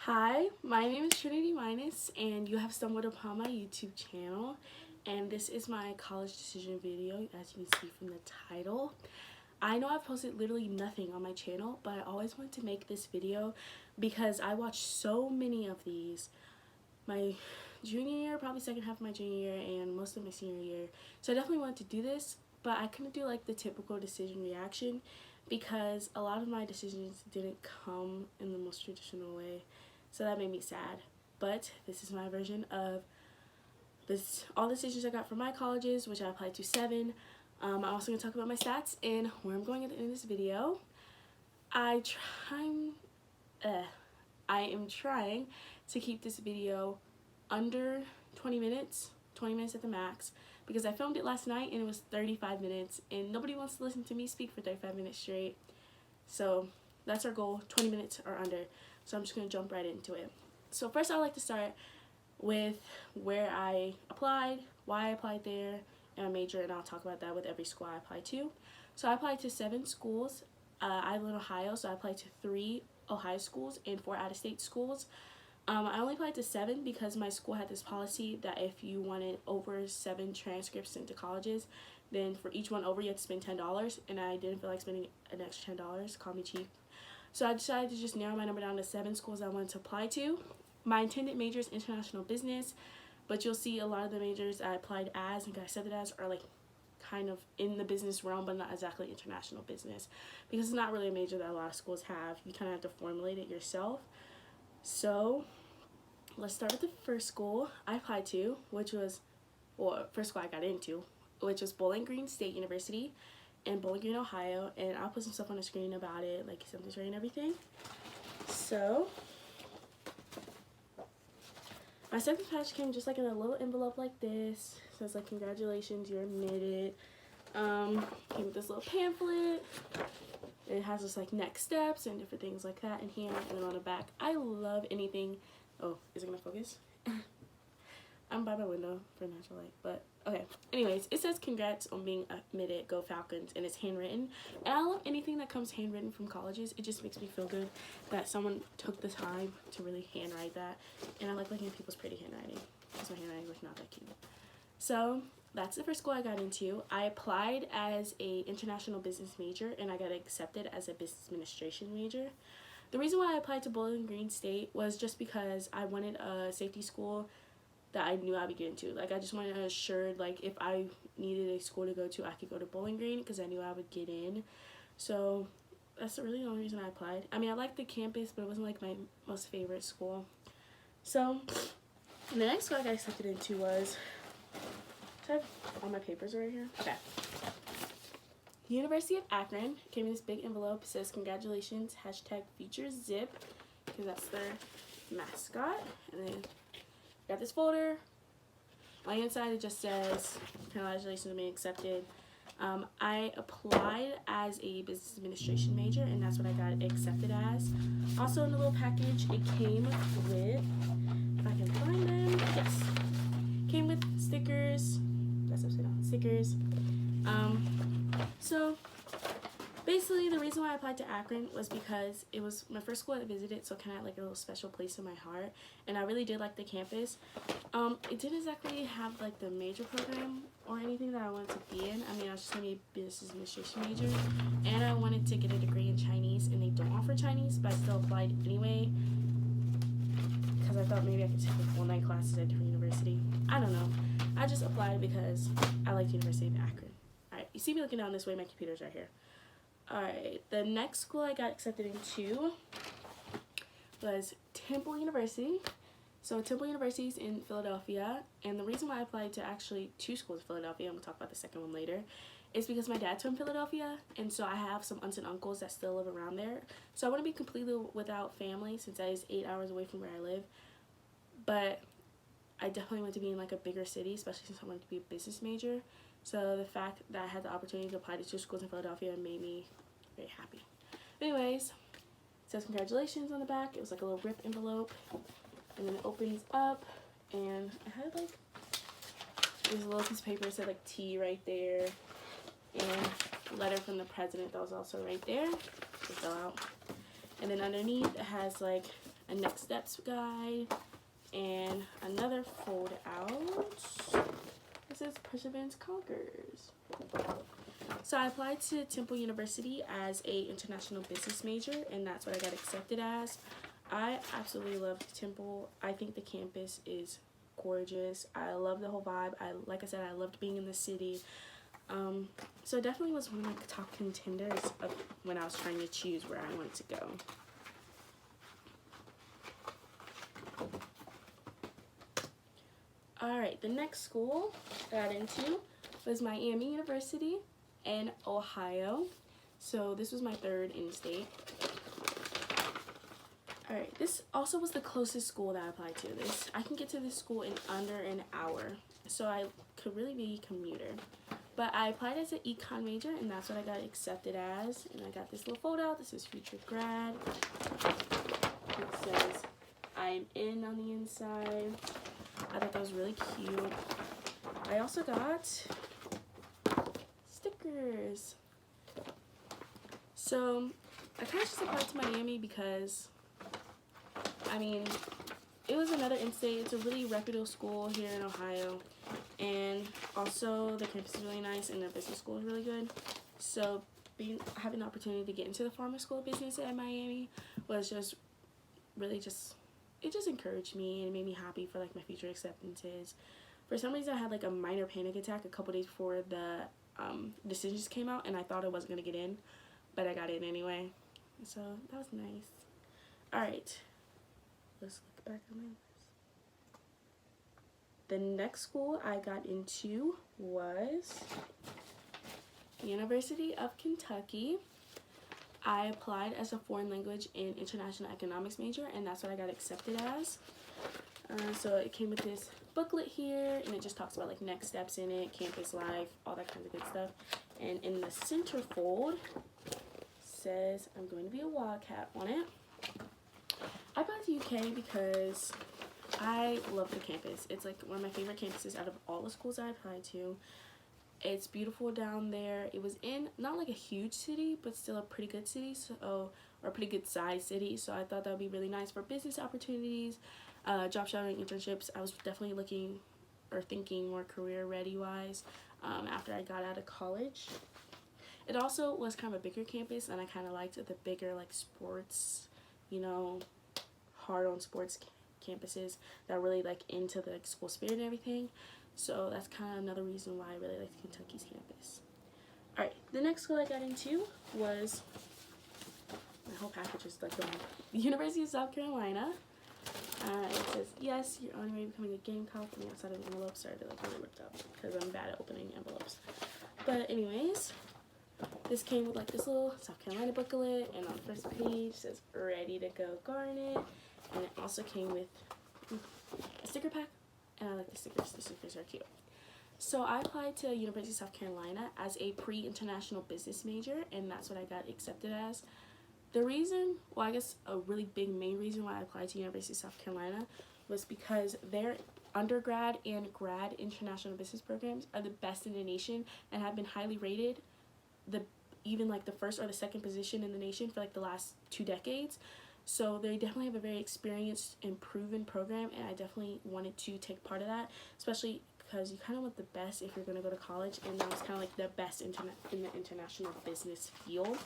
Hi, my name is Trinity Minus, and you have stumbled upon my YouTube channel, and this is my college decision video, as you can see from the title. I know I've posted literally nothing on my channel, but I always wanted to make this video because I watched so many of these my junior year, probably second half of my junior year, and most of my senior year. So I definitely wanted to do this, but I couldn't do like the typical decision reaction because a lot of my decisions didn't come in the most traditional way. So that made me sad. But this is my version of all the decisions I got from my colleges, which I applied to 7. I'm also going to talk about my stats and where I'm going at the end of this video. I am trying to keep this video under 20 minutes at the max, because I filmed it last night and it was 35 minutes and nobody wants to listen to me speak for 35 minutes straight. So that's our goal, 20 minutes or under. So I'm just going to jump right into it. So first I'd like to start with where I applied, why I applied there, and my major, and I'll talk about that with every school I applied to. So I applied to 7 schools. I live in Ohio, so I applied to 3 Ohio schools and 4 out-of-state schools. I only applied to 7 because my school had this policy that if you wanted over 7 transcripts sent to colleges, then for each one over you had to spend $10, and I didn't feel like spending an extra $10. Call me cheap. So I decided to just narrow my number down to 7 schools I wanted to apply to. My intended major is international business, but you'll see a lot of the majors I applied as and got accepted as are like kind of in the business realm, but not exactly international business, because it's not really a major that a lot of schools have. You kind of have to formulate it yourself. So let's start with the first school I applied to, which was, well, first school I got into, which was Bowling Green State University in Bowling Green, Ohio, and I'll put some stuff on the screen about it, like something's right and everything. So my acceptance package came just like in a little envelope like this. It says like, congratulations, you're admitted. Came with this little pamphlet. It has just like next steps and different things like that in here, and then on the back, I love anything. Oh, is it gonna focus? I'm by my window for natural light, but okay. Anyways, it says congrats on being admitted, go Falcons, and it's handwritten. And I love anything that comes handwritten from colleges. It just makes me feel good that someone took the time to really handwrite that. And I like looking at people's pretty handwriting, because my handwriting is like not that cute. So that's the first school I got into. I applied as a international business major, and I got accepted as a business administration major. The reason why I applied to Bowling Green State was just because I wanted a safety school that I knew I would get into. Like, I just wanted to assure, like, if I needed a school to go to, I could go to Bowling Green, because I knew I would get in. So that's really the only reason I applied. I mean, I liked the campus, but it wasn't like my most favorite school. So the next school I got accepted into was, so I have all my papers right here. Okay. University of Akron. Came in this big envelope. It says congratulations, hashtag features zip, because that's their mascot. And then got this folder. On the inside it just says congratulations on being accepted. I applied as a business administration major, and that's what I got accepted as. Also in the little package, it came with, if I can find them, yes, came with stickers. That's upside down. Stickers. So basically, the reason why I applied to Akron was because it was my first school I visited, so kind of like a little special place in my heart, and I really did like the campus. It didn't exactly have like the major program or anything that I wanted to be in. I mean, I was just going to be a business administration major, and I wanted to get a degree in Chinese, and they don't offer Chinese, but I still applied anyway, because I thought maybe I could take like full-night classes at a different university. I don't know. I just applied because I liked the University of Akron. Alright, you see me looking down this way, my computer's right here. Alright, the next school I got accepted into was Temple University. So Temple University is in Philadelphia, and the reason why I applied to actually 2 schools in Philadelphia, I'm going to talk about the second one later, is because my dad's from Philadelphia, and so I have some aunts and uncles that still live around there. So I want to be completely without family, since that is 8 hours away from where I live. But I definitely want to be in like a bigger city, especially since I wanted to be a business major. So the fact that I had the opportunity to apply to 2 schools in Philadelphia made me very happy. Anyways, it says congratulations on the back. It was like a little rip envelope, and then it opens up, and I had like, there's a little piece of paper that said like T right there, and a letter from the president that was also right there to fill out. And then underneath it has like a next steps guide, and another fold out. It says Perseverance Conquers. So I applied to Temple University as a international business major, and that's what I got accepted as. I absolutely loved Temple. I think the campus is gorgeous. I love the whole vibe. Like I said, I loved being in the city. So it definitely was one of my top contenders of when I was trying to choose where I wanted to go. Alright, the next school I got into was Miami University in Ohio. So this was my third in-state. Alright, this also was the closest school that I applied to. I can get to this school in under an hour, so I could really be a commuter. But I applied as an econ major, and that's what I got accepted as. And I got this little fold out. This is future grad. It says I'm in on the inside. I thought that was really cute. I also got stickers. So I kind of just applied to Miami because, I mean, it was another in-state. It's a really reputable school here in Ohio. And also the campus is really nice and the business school is really good. So having the opportunity to get into the Pharma School of Business at Miami was just really it just encouraged me and made me happy for like my future acceptances. For some reason I had like a minor panic attack a couple days before the decisions came out, and I thought I wasn't going to get in, but I got in anyway. So that was nice. Alright, let's look back on my list. The next school I got into was University of Kentucky. I applied as a foreign language and international economics major, and that's what I got accepted as. So it came with this booklet here, and it just talks about like next steps in it, campus life, all that kind of good stuff. And in the centerfold says I'm going to be a Wildcat on it. I applied to UK because I love the campus. It's like one of my favorite campuses out of all the schools I applied to. It's beautiful down there. It was in not like a huge city, but still a pretty good city, or a pretty good sized city. So I thought that would be really nice for business opportunities, job shadowing, internships. I was definitely looking or thinking more career ready wise after I got out of college. It also was kind of a bigger campus, and I kind of liked the bigger like sports, hard on sports campuses that are really like into the school spirit and everything. So that's kind of another reason why I really liked Kentucky's campus. Alright, the next school I got into was, my whole package is like the University of South Carolina. It says, yes, you're on your way to becoming a Gamecock, and the outside of the envelope started like really ripped up because I'm bad at opening envelopes. But anyways, this came with like this little South Carolina booklet, and on the first page it says ready to go Garnet, and it also came with a sticker pack, and I like the stickers. The stickers are cute. So I applied to University of South Carolina as a pre-international business major, and that's what I got accepted as. The reason, well, I guess a really big main reason why I applied to University of South Carolina was because their undergrad and grad international business programs are the best in the nation and have been highly rated, even like the first or the second position in the nation for like the last 2 decades. So they definitely have a very experienced and proven program, and I definitely wanted to take part of that, especially because you kind of want the best if you're going to go to college, and that was kind of like the best in the international business field.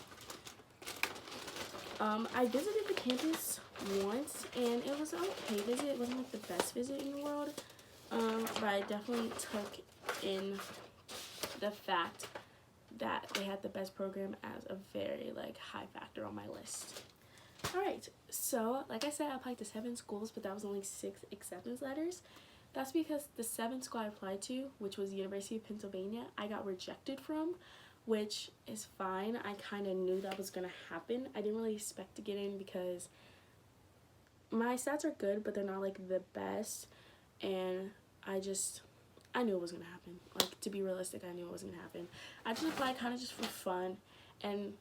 I visited the campus once, and it was an okay visit. It wasn't like the best visit in the world, but I definitely took in the fact that they had the best program as a very like high factor on my list. Alright, so like I said, I applied to 7 schools, but that was only 6 acceptance letters. That's because the 7th school I applied to, which was the University of Pennsylvania, I got rejected from, which is fine. I kind of knew that was going to happen. I didn't really expect to get in because my stats are good, but they're not like the best, and I knew it was going to happen. Like, to be realistic, I knew it was going to happen. I just applied kind of just for fun, and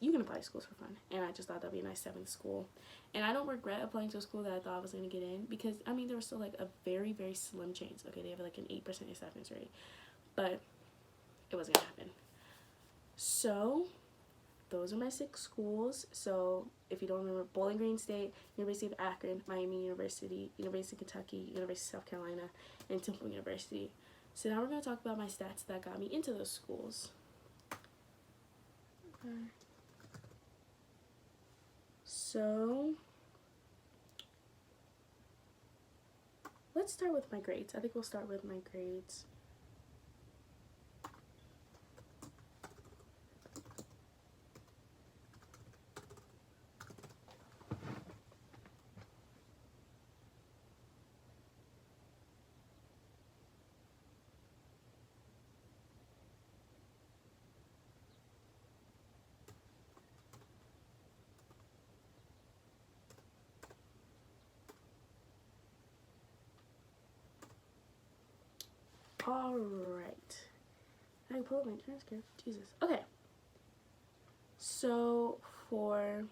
you can apply to schools for fun, and I just thought that'd be a nice 7th school. And I don't regret applying to a school that I thought I was going to get in, because I mean there was still like a very, very slim chance. Okay, they have like an 8% acceptance rate, but it wasn't going to happen. So those are my 6 schools. So if you don't remember, Bowling Green State, University of Akron, Miami University, University of Kentucky, University of South Carolina, and Temple University. So now we're going to talk about my stats that got me into those schools. So let's start with my grades. I think we'll start with my grades. Alright. I can pull up my transcript. Jesus. Okay. So we'll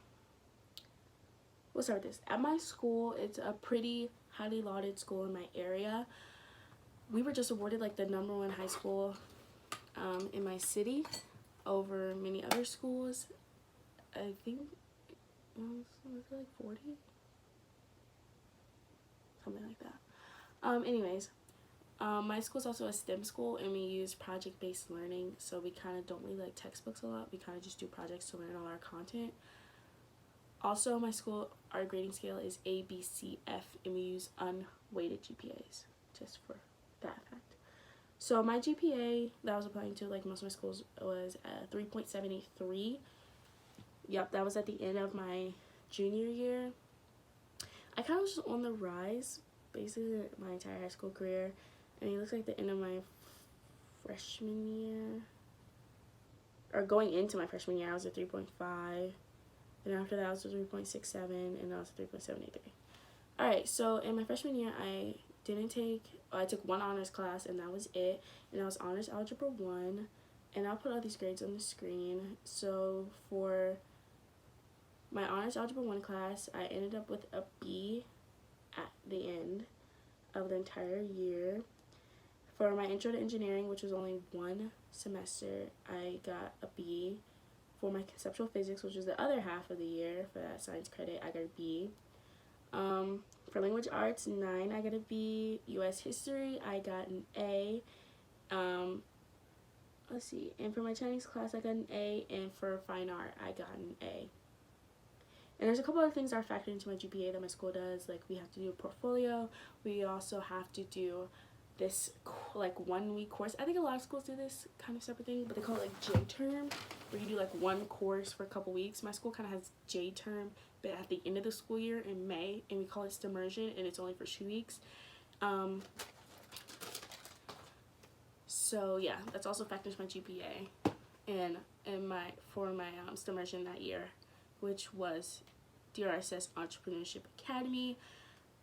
start with this. At my school, it's a pretty highly lauded school in my area. We were just awarded like the #1 high school in my city over many other schools. I think was it like 40? Something like that. Anyways. My school is also a STEM school, and we use project-based learning, so we kind of don't really like textbooks a lot. We kind of just do projects to learn all our content. Also, my school, our grading scale is A, B, C, F, and we use unweighted GPAs, just for that fact. So my GPA that I was applying to, like most of my schools, was 3.783. Yep, that was at the end of my junior year. I kind of was just on the rise, basically my entire high school career. I mean, it looks like the end of my freshman year, or going into my freshman year, I was at 3.5, and after that I was at 3.67, and I was at 3.783. Alright, so in my freshman year, I took one honors class, and that was it, and that was Honors Algebra 1, and I'll put all these grades on the screen. So for my Honors Algebra 1 class, I ended up with a B at the end of the entire year. For my Intro to Engineering, which was only 1 semester, I got a B. For my Conceptual Physics, which was the other half of the year, for that science credit, I got a B. For Language Arts 9, I got a B. US History, I got an A. Let's see, and for my Chinese class, I got an A, and for Fine Art, I got an A. And there's a couple other things that are factored into my GPA that my school does, like we have to do a portfolio. We also have to do this like 1 week course. I think a lot of schools do this kind of separate thing, but they call it like J-term, where you do like 1 course for a couple weeks. My school kind of has J-term, but at the end of the school year in May, and we call it immersion, and it's only for 2 weeks. So yeah, that's also factored into my GPA, and for my immersion that year, which was DRSS Entrepreneurship Academy,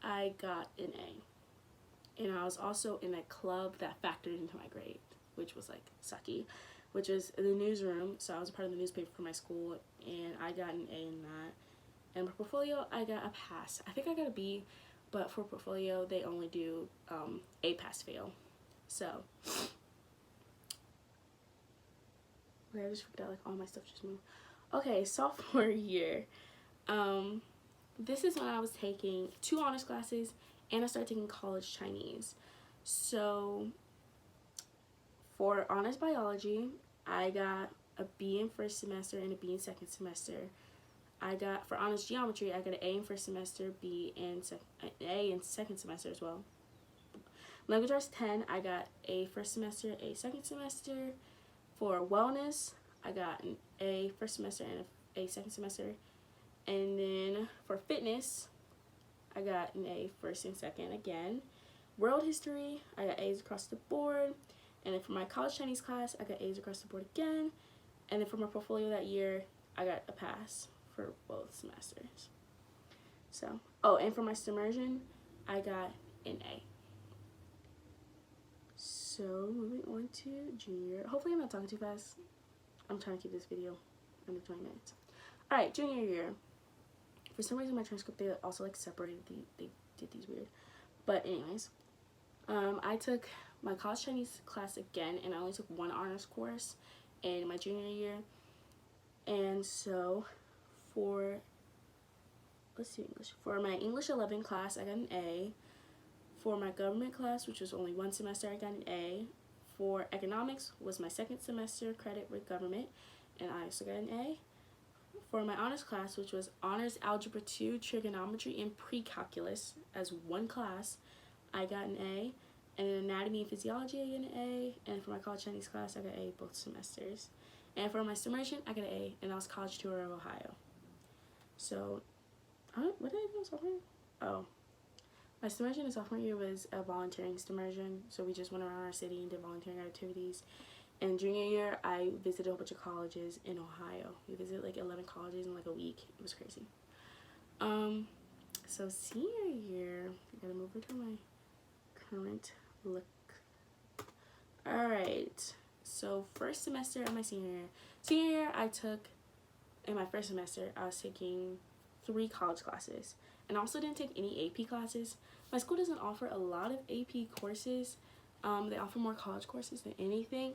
I got an A. And I was also in a club that factored into my grade, which was like sucky, which is the newsroom. So I was a part of the newspaper for my school, and I got an A in that. And for portfolio, I got a pass. I think I got a B, but for portfolio, they only do A pass fail. So, okay, I just freaked out, like all my stuff just moved. Okay, sophomore year. This is when I was taking 2 honors classes, and I started taking college Chinese. So for honors biology, I got a B in first semester and a B in second semester. For honors geometry, I got an A in first semester, an A in second semester as well. Language arts 10, I got A first semester, A second semester. For wellness, I got an A first semester and a second semester. And then for fitness, I got an A first and second again. World history, I got A's across the board. And then for my college Chinese class, I got A's across the board again. And then for my portfolio that year, I got a pass for both semesters. So, and for my immersion, I got an A. So, moving on to junior. Hopefully I'm not talking too fast. I'm trying to keep this video under 20 minutes. Alright, junior year. For some reason, my transcript, they also like separated, they did these weird. But anyways, I took my college Chinese class again, and I only took 1 honors course in my junior year. And so for, let's see, English. For my English 11 class, I got an A. For my government class, which was only one semester, I got an A. For economics, was my second semester credit with government, and I also got an A. For my honors class, which was honors algebra 2, trigonometry, and pre-calculus as one class, I got an A. And in anatomy and physiology, I got an A. And for my college Chinese class, I got an A both semesters. And for my submersion, I got an A, and that was college tour of Ohio. So, what did I do sophomore year? Oh, my submersion in sophomore year was a volunteering submersion. So we just went around our city and did volunteering activities. And junior year, I visited a whole bunch of colleges in Ohio. We visited like 11 colleges in like a week. It was crazy. So senior year, I gotta move over to my current look. Alright, so first semester of my senior year. Senior year, in my first semester, I was taking 3 college classes. And I also didn't take any AP classes. My school doesn't offer a lot of AP courses. They offer more college courses than anything.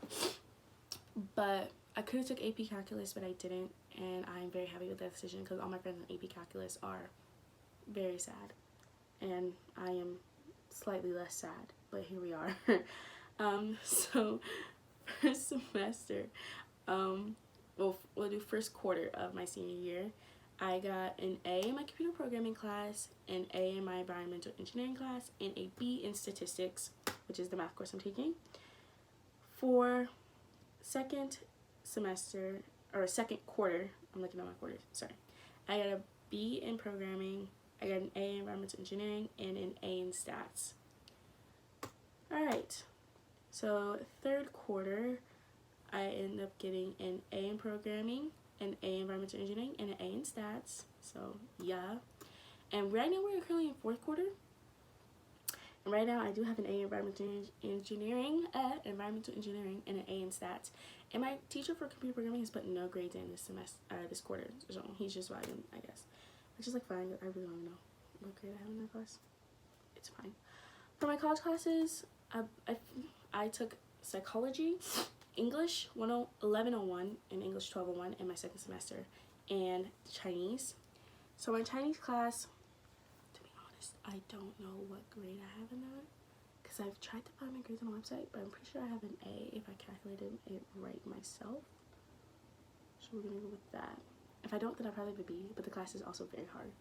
But I could have took AP Calculus, but I didn't. And I'm very happy with that decision because all my friends in AP Calculus are very sad. And I am slightly less sad, but here we are. So first semester, we'll do first quarter of my senior year. I got an A in my computer programming class, an A in my environmental engineering class, and a B in statistics, which is the math course I'm taking. For second semester, or second quarter, I'm looking at my quarters, sorry. I got a B in programming, I got an A in environmental engineering, and an A in stats. Alright, so third quarter, I ended up getting an A in programming, an A in environmental engineering, and an A in stats. So yeah. And right now we're currently in fourth quarter. And right now I do have an A in environmental engineering, and an A in stats. And my teacher for computer programming has put no grades in this semester, this quarter. So he's just vibing, I guess. Which is like fine. I really don't know what grade I have in that class. It's fine. For my college classes, I took psychology, English 1101 and English 1201 in my second semester, and Chinese. So my Chinese class, to be honest, I don't know what grade I have in that because I've tried to find my grades on the website, but I'm pretty sure I have an A if I calculated it right myself. So we're gonna go with that. If I don't, then I probably have a B, but the class is also very hard.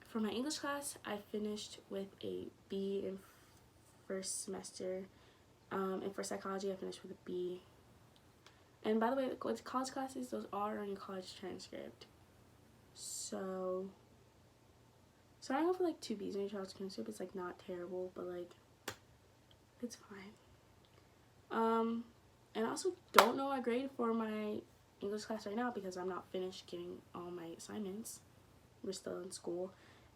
For my English class, I finished with a B in first semester. And for psychology, I finished with a B. And by the way, with college classes, those are on your college transcript. So I don't know for like 2 B's on your college transcript. It's like not terrible, but like it's fine. And I also don't know my grade for my English class right now because I'm not finished getting all my assignments. We're still in school.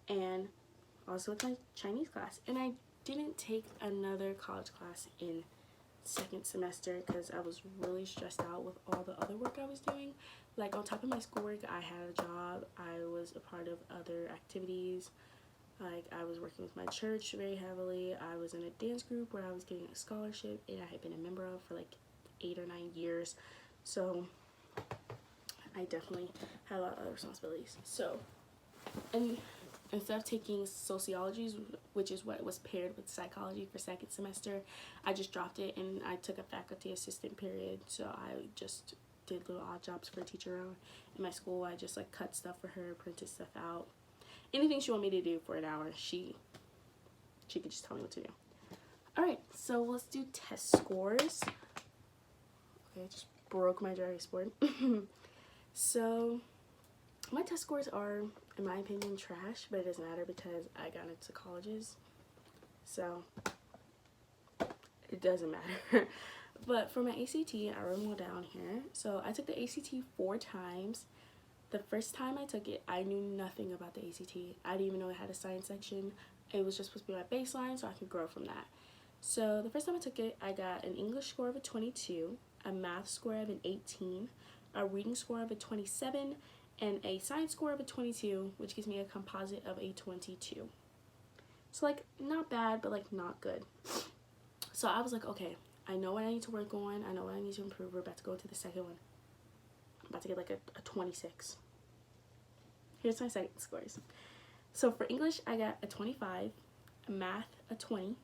And also with my Chinese class. And I didn't take another college class in second semester because I was really stressed out with all the other work I was doing. Like on top of my schoolwork, I had a job, I was a part of other activities, like I was working with my church very heavily, I was in a dance group where I was getting a scholarship and I had been a member of for like 8 or 9 years. So I definitely had a lot of other responsibilities. So, and instead of taking sociology, which is what was paired with psychology for second semester, I just dropped it and I took a faculty assistant period. So I just did little odd jobs for a teacher in my school. I just like cut stuff for her, printed stuff out. Anything she wanted me to do for an hour, she could just tell me what to do. Alright, so let's do test scores. Okay, I just broke my dry erase board. So my test scores are, in my opinion, trash, but it doesn't matter because I got into colleges, so it doesn't matter. But for my ACT, I wrote them all down here. So I took the ACT 4 times. The first time I took it, I knew nothing about the ACT. I didn't even know it had a science section. It was just supposed to be my baseline so I could grow from that. So the first time I took it, I got an English score of a 22, a math score of an 18, a reading score of a 27, and a science score of a 22, which gives me a composite of a 22. So like not bad, but like not good. So I was like, okay, I know what I need to work on, I know what I need to improve. We're about to go to the second one. about to get like a 26. Here's my second scores. So for English, I got a 25, a math, a 20,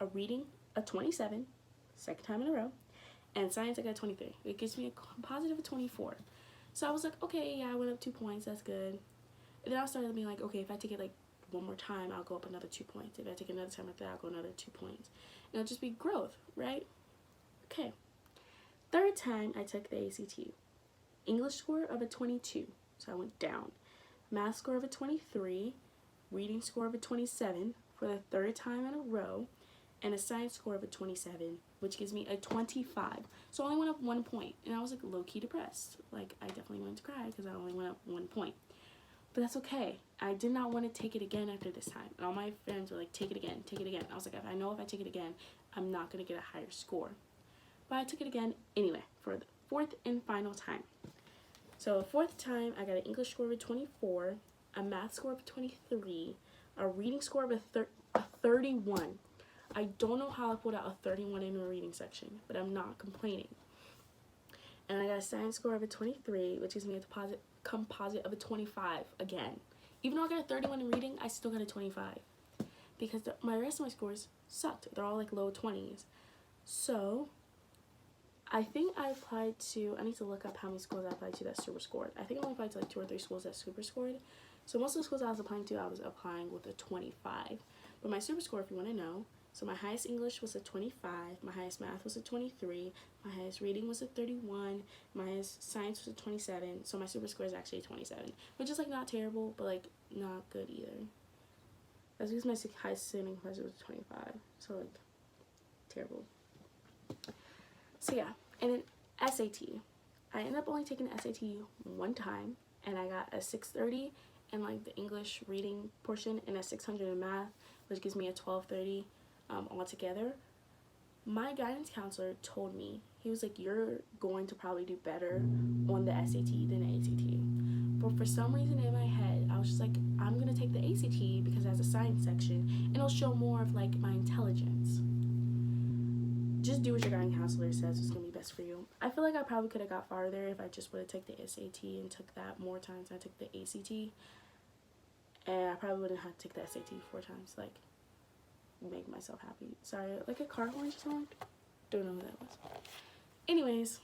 a reading, a 27, second time in a row, and science, I got a 23. It gives me a composite of a 24. So I was like, okay, yeah, I went up 2 points, that's good. And then I started being like, okay, if I take it like one more time, I'll go up another 2 points. If I take another time like that, I'll go another 2 points. And it'll just be growth, right? Okay. Third time I took the ACT. English score of a 22, so I went down. Math score of a 23, reading score of a 27 for the third time in a row, and a science score of a 27, which gives me a 25. So I only went up 1 point, and I was like low-key depressed. Like, I definitely wanted to cry because I only went up 1 point. But that's okay. I did not want to take it again after this time. And all my friends were like, take it again, take it again. I was like, I know if I take it again, I'm not going to get a higher score. But I took it again anyway for the fourth and final time. So fourth time, I got an English score of a 24, a math score of a 23, a reading score of a 31. I don't know how I pulled out a 31 in the reading section, but I'm not complaining. And I got a science score of a 23, which gives me a composite of a 25 again. Even though I got a 31 in reading, I still got a 25 because my rest of my scores sucked. They're all like low 20s. So I think I applied to, I need to look up how many schools I applied to that super scored. I think I only applied to like 2 or 3 schools that super scored. So most of the schools I was applying to, I was applying with a 25. But my super score, if you want to know, so my highest English was a 25, my highest math was a 23, my highest reading was a 31, my highest science was a 27, so my super score is actually a 27, which is like not terrible, but like not good either. That's because my highest sitting pleasure was 25, so like terrible. So yeah, and then SAT. I ended up only taking the SAT 1 time, and I got a 630 in like the English reading portion and a 600 in math, which gives me a 1230 altogether. My guidance counselor told me, he was like, you're going to probably do better on the SAT than the ACT. But for some reason in my head, I was just like, I'm gonna take the ACT because it has a science section and it'll show more of like my intelligence. Just do what your guidance counselor says is gonna be best for you. I feel like I probably could have got farther if I just would have taken the SAT and took that more times than I took the ACT. And I probably wouldn't have to take the SAT 4 times, like, make myself happy. Sorry, like a car horn just honked. Don't know who that was. Anyways,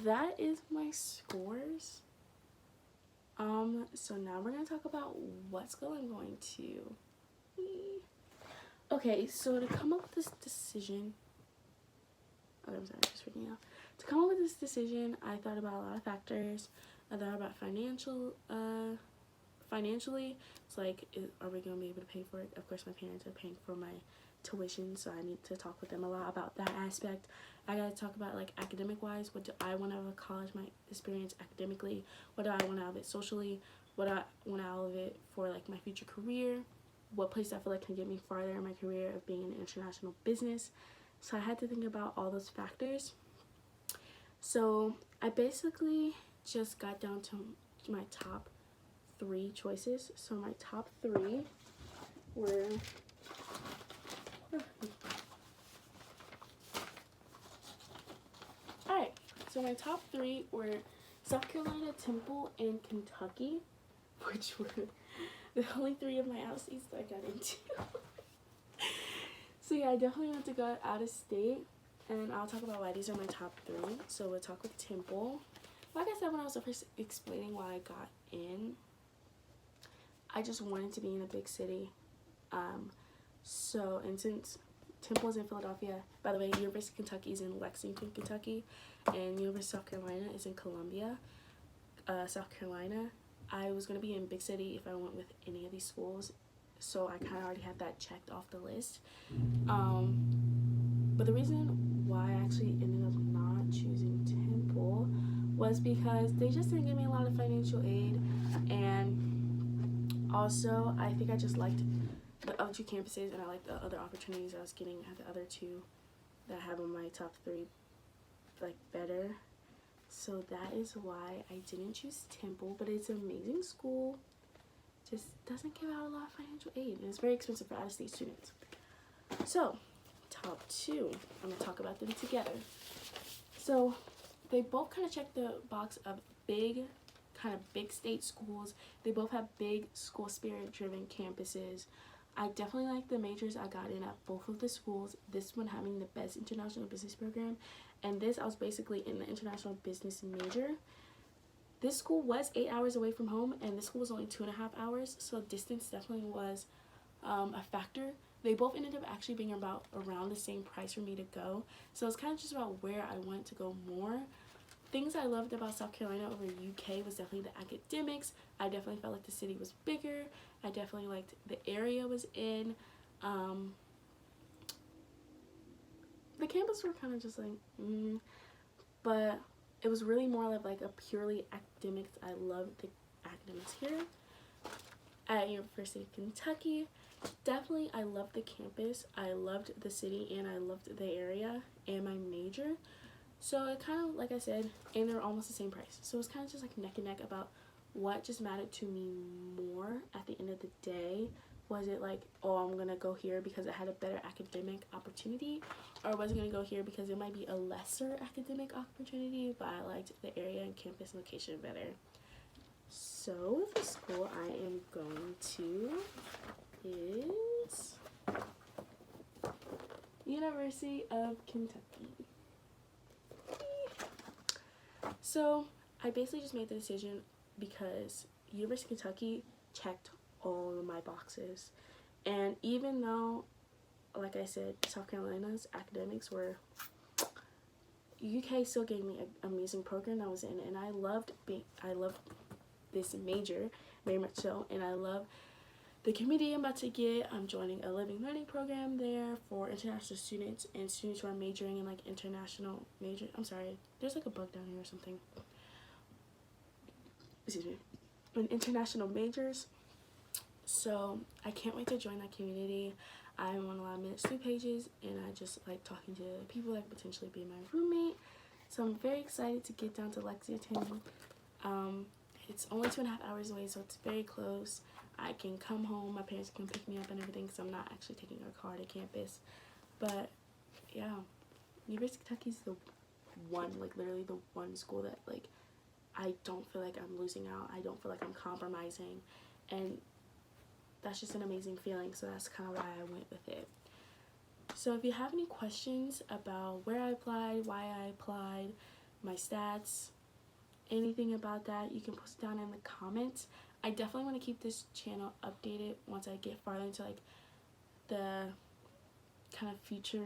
that is my scores. So now we're gonna talk about what school I'm going to. Okay, so to come up with this decision, oh, I'm sorry, I'm just freaking out. To come up with this decision, I thought about a lot of factors. I thought about financially. It's like, are we gonna be able to pay for it? Of course, my parents are paying for my tuition, so I need to talk with them a lot about that aspect. I gotta talk about like academic wise. What do I want out of college? My experience academically. What do I want out of it socially? What do I want out of it for like my future career? What place I feel like can get me farther in my career of being in international business. So I had to think about all those factors. So I basically just got down to my top 3 choices. So my top 3 were alright, so my top 3 were South Carolina, Temple, and Kentucky, which were the only 3 of my out of states that I got into. So yeah, I definitely want to go out of state, and I'll talk about why these are my top 3. So we'll talk with Temple. Like I said when I was first explaining why I got in, I just wanted to be in a big city. So, and since Temple is in Philadelphia, by the way, University of Kentucky is in Lexington, Kentucky, and University of South Carolina is in Columbia, South Carolina. I was going to be in big city if I went with any of these schools, so I kind of already had that checked off the list. But the reason why I actually ended up not choosing Temple was because they just didn't give me a lot of financial aid, and also I think I just liked the other 2 campuses, and I liked the other opportunities I was getting at the other 2 that I have on my top 3 like better. So that is why I didn't choose Temple, but it's an amazing school. Just doesn't give out a lot of financial aid, and it's very expensive for out-of-state students. So top 2, I'm gonna talk about them together. So they both kind of check the box of big state schools. They both have big school spirit driven campuses. I definitely like the majors I got in at both of the schools. This one having the best international business program, and this I was basically in the international business major. This school was 8 hours away from home, and this school was only 2.5 hours, so distance definitely was a factor. They both ended up actually being about around the same price for me to go, so it's kind of just about where I wanted to go more. Things I loved about South Carolina over UK was definitely the academics. I definitely felt like the city was bigger. I definitely liked the area I was in. The campus were kind of just like, but it was really more of like a purely academics. I loved the academics here at University of Kentucky. Definitely, I loved the campus. I loved the city, and I loved the area and my major. So it kind of, like I said, and they're almost the same price. So it's kind of just like neck and neck about what just mattered to me more at the end of the day. Was it like, oh, I'm going to go here because it had a better academic opportunity? Or was I going to go here because it might be a lesser academic opportunity, but I liked the area and campus location better? So the school I am going to is University of Kentucky. So I basically just made the decision because University of Kentucky checked all of my boxes, and even though, like I said, South Carolina's academics were, UK still gave me an amazing program I was in, and I loved this major very much so, and I love the community I'm about to get. I'm joining a living learning program there for international students and students who are majoring in like international major. I'm sorry, there's like a bug down here or something. Excuse me. In international majors. So I can't wait to join that community. I'm on a lot of Minutes 2 pages, and I just like talking to people that could potentially be my roommate. So I'm very excited to get down to Lexington. It's only 2.5 hours away, so it's very close. I can come home, my parents can pick me up and everything, so I'm not actually taking a car to campus. But yeah, University of Kentucky is the one, like literally the one school that like I don't feel like I'm losing out. I don't feel like I'm compromising, and that's just an amazing feeling. So that's kind of why I went with it. So if you have any questions about where I applied, why I applied, my stats, anything about that, you can post it down in the comments. I definitely want to keep this channel updated once I get farther into like the kind of future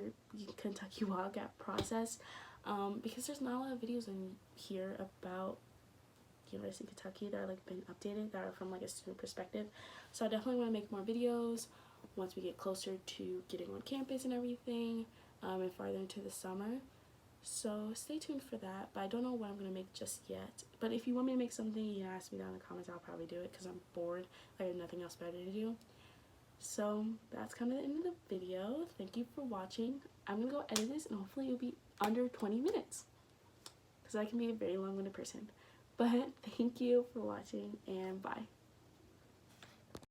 Kentucky Wildcat process, because there's not a lot of videos in here about University of Kentucky that are like been updated that are from like a student perspective. So I definitely want to make more videos once we get closer to getting on campus and everything, and farther into the summer. So stay tuned for that, but I don't know what I'm going to make just yet. But if you want me to make something, you can ask me down in the comments. I'll probably do it because I'm bored. I have nothing else better to do. So that's kind of the end of the video. Thank you for watching. I'm going to go edit this, and hopefully it'll be under 20 minutes because I can be a very long-winded person. But thank you for watching, and bye.